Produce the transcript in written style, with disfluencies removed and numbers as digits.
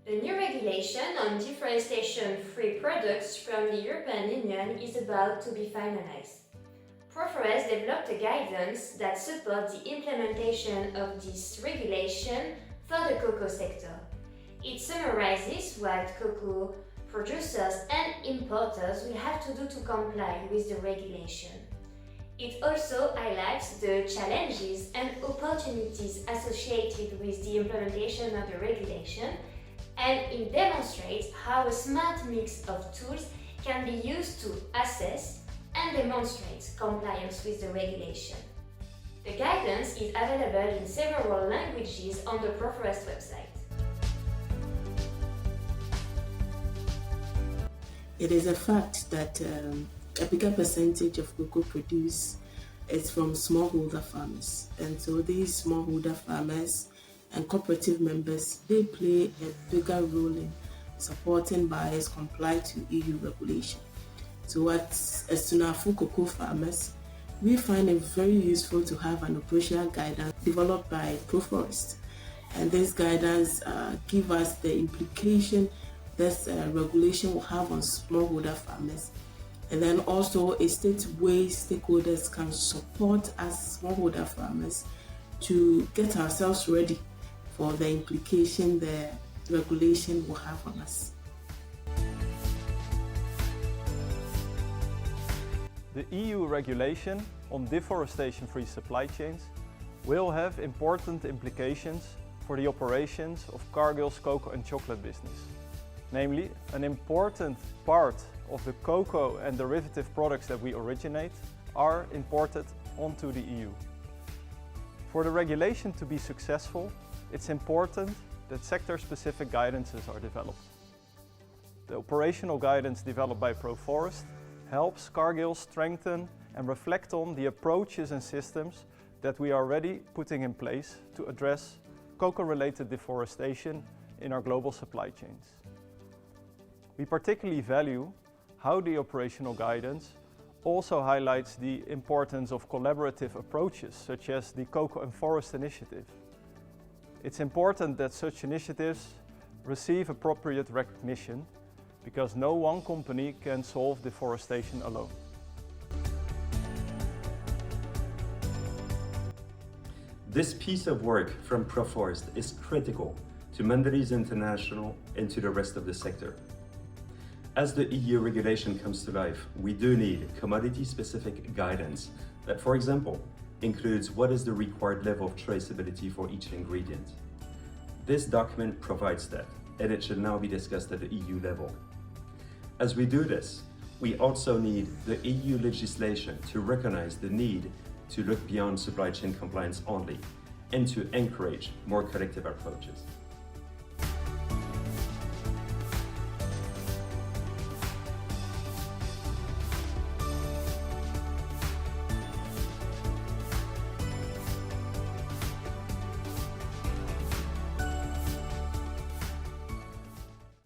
The new regulation on deforestation-free products from the European Union is about to be finalized. Proforest developed a guidance that supports the implementation of this regulation for the cocoa sector. It summarizes what cocoa producers and importers will have to do to comply with the regulation. It also highlights the challenges and opportunities associated with the implementation of the regulation, and it demonstrates how a smart mix of tools can be used to assess and demonstrate compliance with the regulation. The guidance is available in several languages on the Proforest website. It is a fact that a bigger percentage of cocoa produced is from smallholder farmers, and so these smallholder farmers and cooperative members, they play a bigger role in supporting buyers comply to EU regulation. So as Sunafo cocoa farmers, we find it very useful to have an operational guidance developed by Proforest, and this guidance gives us the implication this regulation will have on smallholder farmers, and then also a state way stakeholders can support us smallholder farmers to get ourselves ready for the implication the regulation will have on us. The EU regulation on deforestation-free supply chains will have important implications for the operations of Cargill's cocoa and chocolate business. Namely, an important part of the cocoa and derivative products that we originate are imported onto the EU. For the regulation to be successful, it's important that sector-specific guidances are developed. The operational guidance developed by Proforest helps Cargill strengthen and reflect on the approaches and systems that we are already putting in place to address cocoa-related deforestation in our global supply chains. We particularly value how the operational guidance also highlights the importance of collaborative approaches, such as the Cocoa and Forest Initiative. It's important that such initiatives receive appropriate recognition, because no one company can solve deforestation alone. This piece of work from Proforest is critical to Mondelez International and to the rest of the sector. As the EU regulation comes to life, we do need commodity-specific guidance that, for example, includes what is the required level of traceability for each ingredient. This document provides that, and it should now be discussed at the EU level. As we do this, we also need the EU legislation to recognize the need to look beyond supply chain compliance only and to encourage more collective approaches.